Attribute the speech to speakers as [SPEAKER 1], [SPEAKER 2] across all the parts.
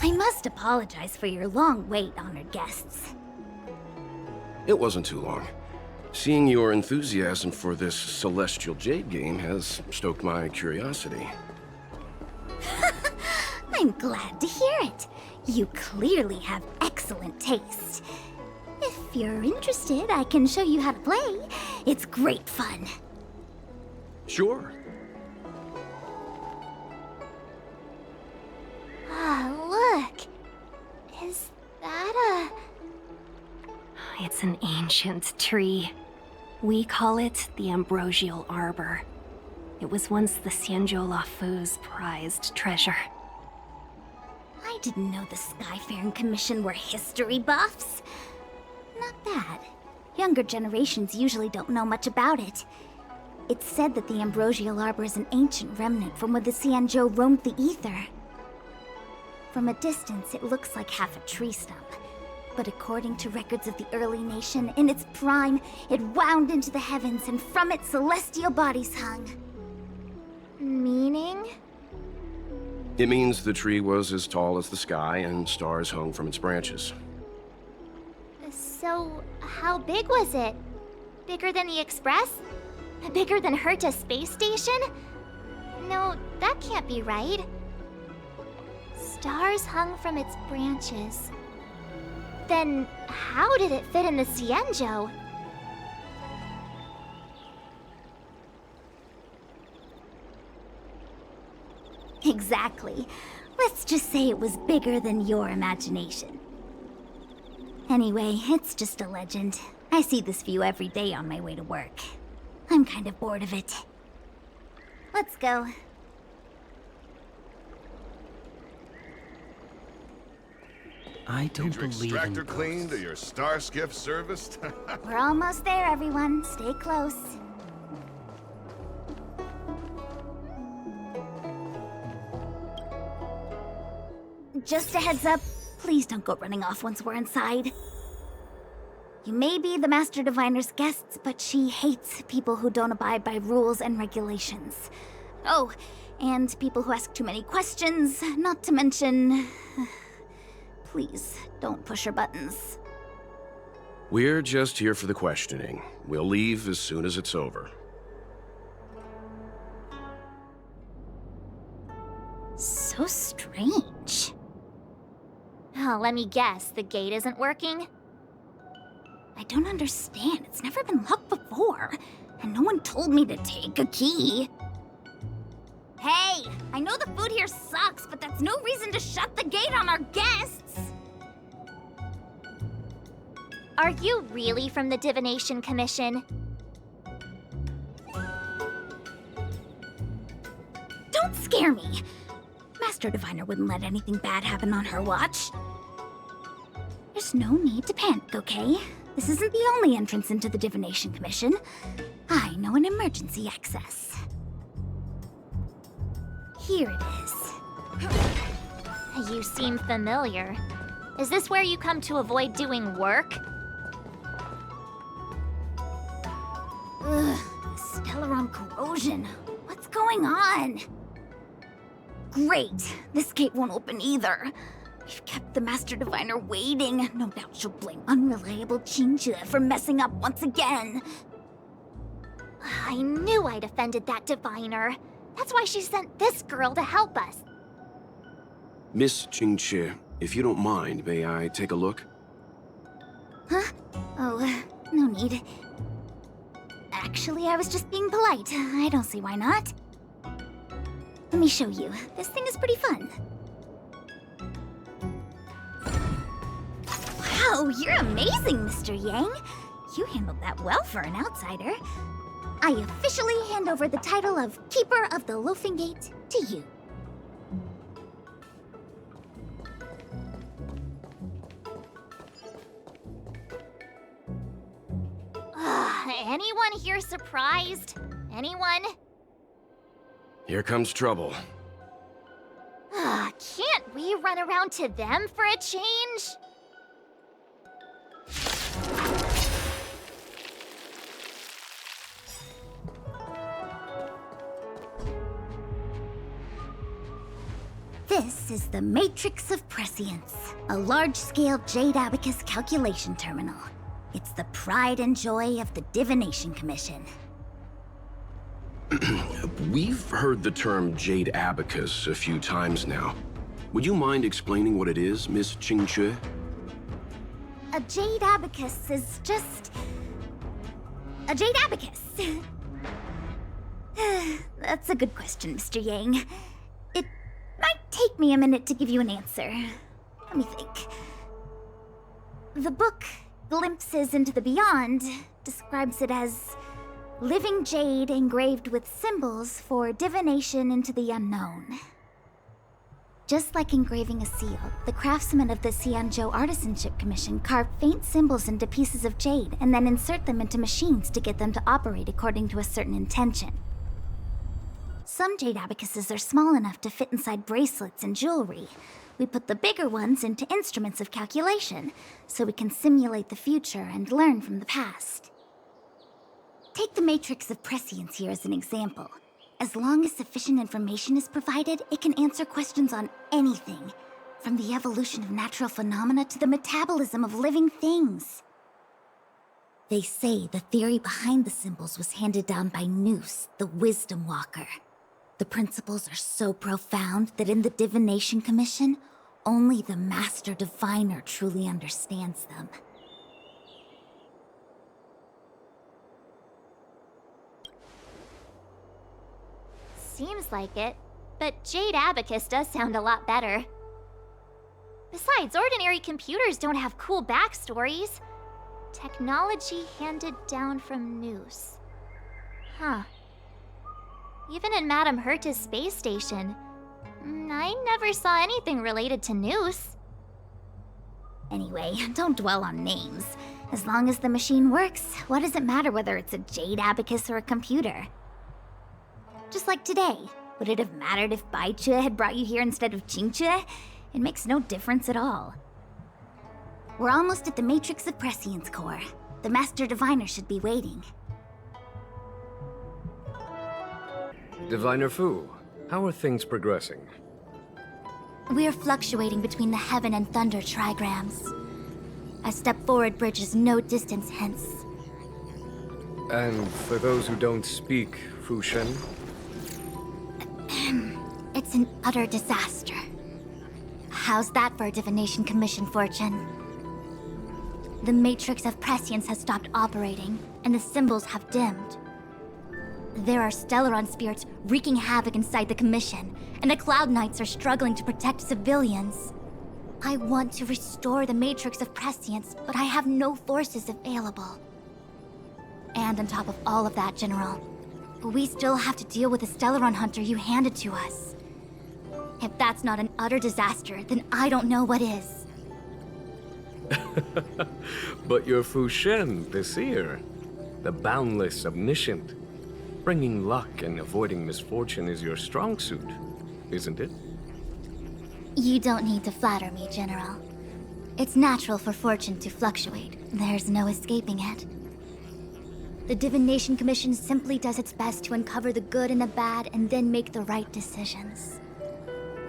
[SPEAKER 1] I must apologize for your long wait, honored guests.
[SPEAKER 2] It wasn't too long. Seeing your enthusiasm for this Celestial Jade game has stoked my curiosity.
[SPEAKER 1] I'm glad to hear it. You clearly have excellent taste. If you're interested, I can show you how to play. It's great fun.
[SPEAKER 2] Sure.
[SPEAKER 3] Ah, look. Is that a...
[SPEAKER 4] It's an ancient tree. We call it the Ambrosial Arbor. It was once the Xianzhou Lafu's prized treasure.
[SPEAKER 1] I didn't know the Skyfaring Commission were history buffs. Not bad. Younger generations usually don't know much about it. It's said that the Ambrosial Arbor is an ancient remnant from when the Xianzhou roamed the ether. From a distance, it looks like half a tree stump. But according to records of the early nation, in its prime, it wound into the heavens and from it celestial bodies hung.
[SPEAKER 3] meaning?
[SPEAKER 2] It means the tree was as tall as the sky and stars hung from its branches.
[SPEAKER 3] So, how big was it? Bigger than the Express? Bigger than Herta Space Station? No, that can't be right. Stars hung from its branches. Then, how did it fit in the Xianzhou?
[SPEAKER 1] Exactly. Let's just say it was bigger than your imagination. Anyway, it's just a legend. I see this view every day on my way to work. I'm kind of bored of it. Let's go.
[SPEAKER 5] I don't
[SPEAKER 6] Your
[SPEAKER 5] believe in
[SPEAKER 6] extractor
[SPEAKER 5] ghosts.
[SPEAKER 6] cleaned or your star skiff serviced?
[SPEAKER 1] We're almost there, everyone. Stay close. Just a heads up, please don't go running off once we're inside. You may be the Master Diviner's guests, but she hates people who don't abide by rules and regulations. Oh, and people who ask too many questions, not to mention... Please, don't push her buttons.
[SPEAKER 2] We're just here for the questioning. We'll leave as soon as it's over.
[SPEAKER 1] So strange.
[SPEAKER 3] Oh, let me guess, the gate isn't working?
[SPEAKER 1] I don't understand. It's never been locked before. And no one told me to take a key. Hey, I know the food here sucks, but that's no reason to shut the gate on our guests.
[SPEAKER 3] Are you really from the Divination Commission?
[SPEAKER 1] Don't scare me. Master Diviner wouldn't let anything bad happen on her watch. There's no need to panic, okay? This isn't the only entrance into the Divination Commission. I know an emergency access. Here it is.
[SPEAKER 3] You seem familiar. Is this where you come to avoid doing work?
[SPEAKER 1] Ugh, Stellaron corrosion. What's going on? Great. This gate won't open either. We've kept the Master Diviner waiting. No doubt she'll blame unreliable Jinja for messing up once again.
[SPEAKER 3] I knew I'd offended that Diviner. That's why she sent this girl to help us.
[SPEAKER 2] Miss Qingqi, if you don't mind, may I take a look?
[SPEAKER 1] Huh? Oh, no need. Actually, I was just being polite. I don't see why not. Let me show you. This thing is pretty fun. Wow, you're amazing, Mr. Yang. You handled that well for an outsider. I officially hand over the title of Keeper of the Loafing Gate to you.
[SPEAKER 3] Anyone here surprised? Anyone?
[SPEAKER 2] Here comes trouble.
[SPEAKER 3] Can't we run around to them for a change?
[SPEAKER 1] This This is the Matrix of Prescience, a large-scale Jade Abacus calculation terminal. It's the pride and joy of the Divination Commission.
[SPEAKER 2] We've heard the term Jade Abacus a few times now. Would you mind explaining what it is, Miss Qingque?
[SPEAKER 1] A Jade Abacus is just... a Jade Abacus. That's a good question, Mr. Yang. It might take me a minute to give you an answer. Let me think. The book, Glimpses into the Beyond, describes it as living jade engraved with symbols for divination into the unknown. Just like engraving a seal, the craftsmen of the Xianzhou Artisanship Commission carve faint symbols into pieces of jade and then insert them into machines to get them to operate according to a certain intention. Some jade abacuses are small enough to fit inside bracelets and jewelry. We put the bigger ones into instruments of calculation, so we can simulate the future and learn from the past. Take the Matrix of Prescience here as an example. As long as sufficient information is provided, it can answer questions on anything, from the evolution of natural phenomena to the metabolism of living things. They say the theory behind the symbols was handed down by Noose, the Wisdom Walker. The principles are so profound that in the Divination Commission, only the Master Diviner truly understands them.
[SPEAKER 3] Seems like it, but Jade Abacus does sound a lot better. Besides, ordinary computers don't have cool backstories. Technology handed down from Noose. Huh. Even in Madame Herta's space station, I never saw anything related to Noose.
[SPEAKER 1] Anyway, don't dwell on names. As long as the machine works, what does it matter whether it's a Jade Abacus or a computer? Just like today, would it have mattered if Baichue had brought you here instead of Qingque? It makes no difference at all. We're almost at the Matrix of Prescience core. The Master Diviner should be waiting.
[SPEAKER 7] Diviner Fu, how are things progressing?
[SPEAKER 1] We're fluctuating between the Heaven and Thunder trigrams. A step forward bridges no distance hence.
[SPEAKER 7] And for those who don't speak Fu Shen?
[SPEAKER 1] It's an utter disaster. How's that for a Divination Commission fortune? The Matrix of Prescience has stopped operating, and the symbols have dimmed. There are Stellaron spirits wreaking havoc inside the Commission, and the Cloud Knights are struggling to protect civilians. I want to restore the Matrix of Prescience, but I have no forces available. And on top of all of that, General, we still have to deal with the Stellaron Hunter you handed to us. If that's not an utter disaster, then I don't know what is.
[SPEAKER 7] But you're Fu Shen, the seer. The boundless, omniscient. Bringing luck and avoiding misfortune is your strong suit, isn't it?
[SPEAKER 1] You don't need to flatter me, General. It's natural for fortune to fluctuate. There's no escaping it. The Divination Commission simply does its best to uncover the good and the bad and then make the right decisions.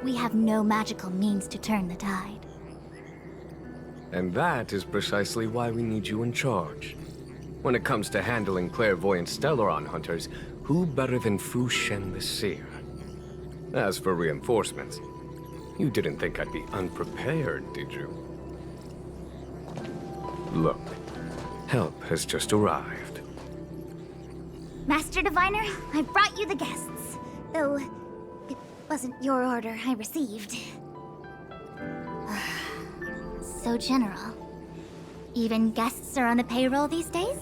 [SPEAKER 1] We have no magical means to turn the tide.
[SPEAKER 7] And that is precisely why we need you in charge. When it comes to handling clairvoyant Stellaron hunters, who better than Fu Shen the Seer? As for reinforcements, you didn't think I'd be unprepared, did you? Look, help has just arrived.
[SPEAKER 1] Master Diviner, I brought you the guests. Though, it wasn't your order I received. So, General, even guests are on the payroll these days?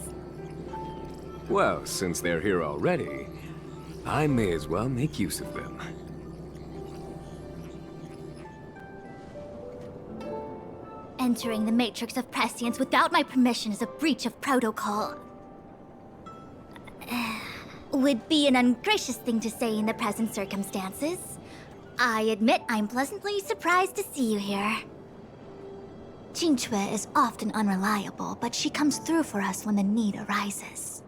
[SPEAKER 7] Well, since they're here already, I may as well make use of them.
[SPEAKER 1] Entering the Matrix of Prescience without my permission is a breach of protocol. Would be an ungracious thing to say in the present circumstances. I admit I'm pleasantly surprised to see you here. Qingque is often unreliable, but she comes through for us when the need arises.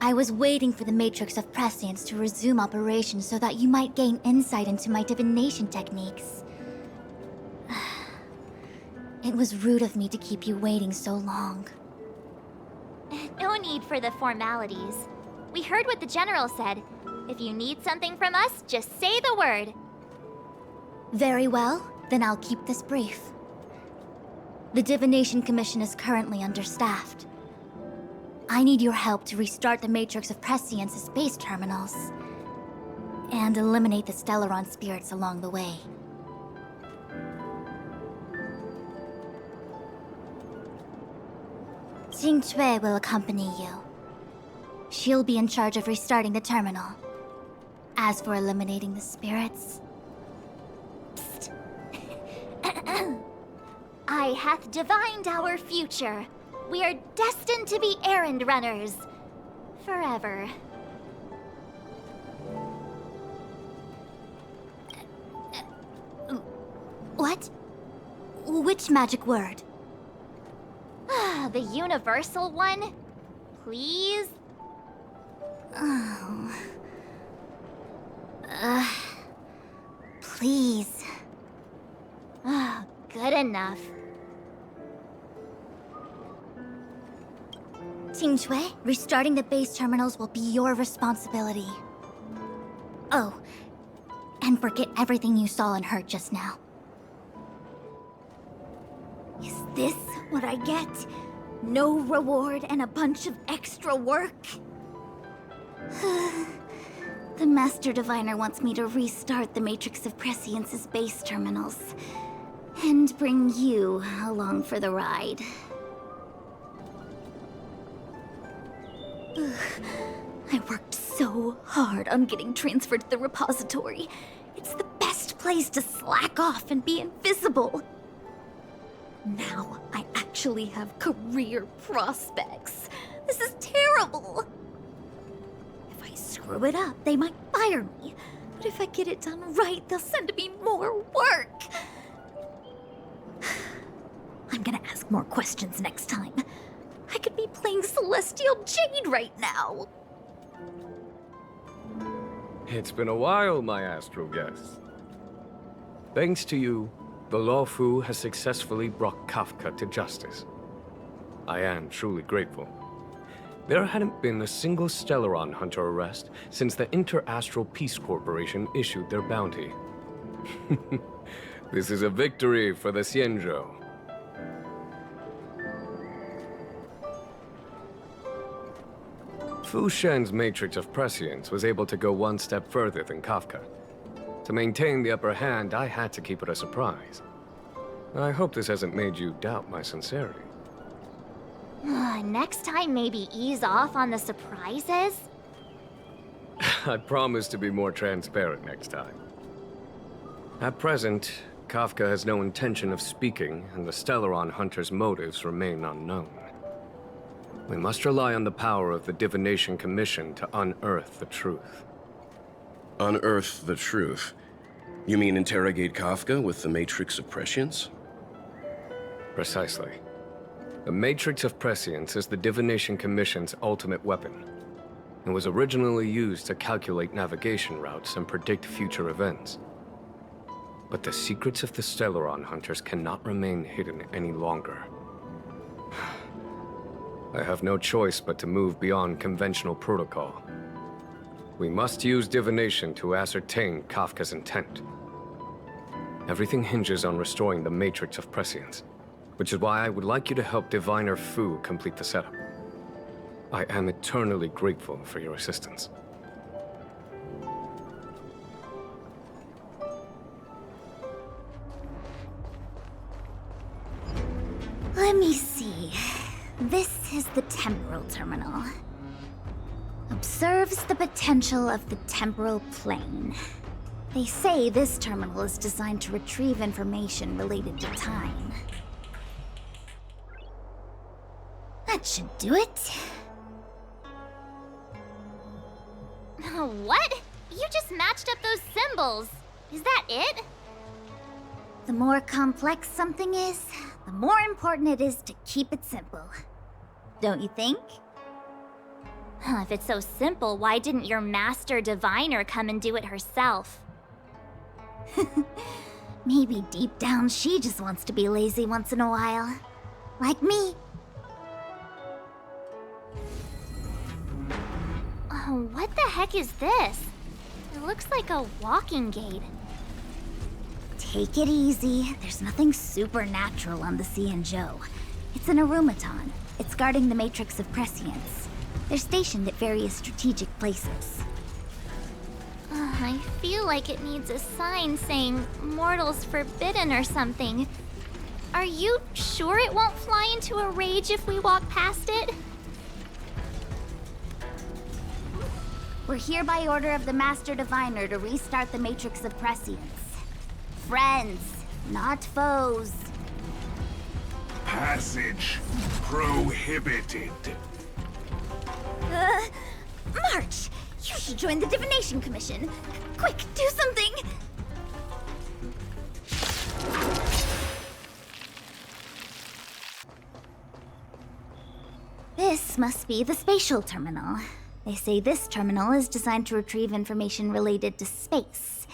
[SPEAKER 1] I was waiting for the Matrix of Prescience to resume operations so that you might gain insight into my divination techniques. It was rude of me to keep you waiting so long.
[SPEAKER 3] No need for the formalities. We heard what the General said. If you need something from us, just say the word.
[SPEAKER 1] Very well, then I'll keep this brief. The Divination Commission is currently understaffed. I need your help to restart the Matrix of Prescience's base terminals and eliminate the Stellaron spirits along the way. Jing Cui will accompany you. She'll be in charge of restarting the terminal. As for eliminating the spirits...
[SPEAKER 3] Psst. I hath divined our future. We are destined to be errand runners. Forever.
[SPEAKER 1] What? Which magic word?
[SPEAKER 3] The universal one? Please?
[SPEAKER 1] Oh. Please.
[SPEAKER 3] Good enough.
[SPEAKER 1] Jing Cui, restarting the base terminals will be your responsibility. Oh, and forget everything you saw and heard just now. Is this what I get? No reward and a bunch of extra work? The Master Diviner wants me to restart the Matrix of Prescience's base terminals. And bring you along for the ride. I worked so hard on getting transferred to the repository. It's the best place to slack off and be invisible. Now I actually have career prospects. This is terrible. If I screw it up, they might fire me. But if I get it done right, they'll send me more work. I'm gonna ask more questions next time. I could be playing Celestial Jade right now.
[SPEAKER 7] It's been a while, my astral guest. Thanks to you, the Lawfu has successfully brought Kafka to justice. I am truly grateful. There hadn't been a single Stellaron hunter arrest since the Inter-Astral Peace Corporation issued their bounty. This is a victory for the Xianzhou. Fu Shen's Matrix of Prescience was able to go one step further than Kafka. To maintain the upper hand, I had to keep it a surprise. I hope this hasn't made you doubt my sincerity.
[SPEAKER 3] Next time, maybe ease off on the surprises?
[SPEAKER 7] I promise to be more transparent next time. At present, Kafka has no intention of speaking, and the Stellaron hunter's motives remain unknown. We must rely on the power of the Divination Commission to unearth the truth.
[SPEAKER 2] Unearth the truth? You mean interrogate Kafka with the Matrix of Prescience?
[SPEAKER 7] Precisely. The Matrix of Prescience is the Divination Commission's ultimate weapon. It was originally used to calculate navigation routes and predict future events. But the secrets of the Stellaron hunters cannot remain hidden any longer. I have no choice but to move beyond conventional protocol. We must use divination to ascertain Kafka's intent. Everything hinges on restoring the Matrix of Prescience, which is why I would like you to help Diviner Fu complete the setup. I am eternally grateful for your assistance.
[SPEAKER 1] Let me see. This is the temporal terminal. Observes the potential of the temporal plane. They say this terminal is designed to retrieve information related to time. That should do it.
[SPEAKER 3] What? You just matched up those symbols. Is that it?
[SPEAKER 1] The more complex something is, the more important it is to keep it simple. Don't you think?
[SPEAKER 3] If it's so simple, why didn't your master diviner come and do it herself?
[SPEAKER 1] Maybe deep down she just wants to be lazy once in a while. Like me.
[SPEAKER 3] Oh, what the heck is this? It looks like a walking gate.
[SPEAKER 1] Take it easy. There's nothing supernatural on the Cianzhou. It's an arumaton. It's guarding the matrix of prescience. They're stationed at various strategic places.
[SPEAKER 3] I feel like it needs a sign saying mortals forbidden or something. Are you sure it won't fly into a rage if we walk past it?
[SPEAKER 1] We're here by order of the Master Diviner to restart the Matrix of Prescience. Friends, not foes.
[SPEAKER 6] Passage prohibited.
[SPEAKER 1] March! You should join the Divination Commission. Quick, do something! This must be the spatial terminal. They say this terminal is designed to retrieve information related to space.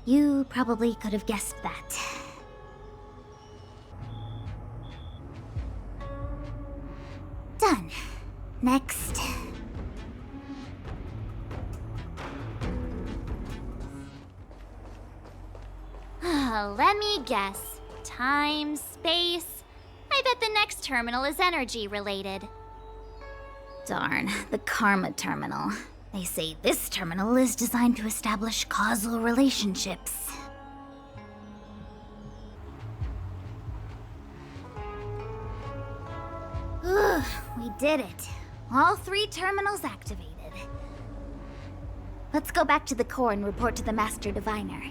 [SPEAKER 1] You probably could have guessed that. Done. Next.
[SPEAKER 3] Let me guess. Time, space. I bet the next terminal is energy related.
[SPEAKER 1] Darn, the Karma Terminal. They say this terminal is designed to establish causal relationships. Ugh, we did it. All 3 terminals activated. Let's go back to the core and report to the Master Diviner.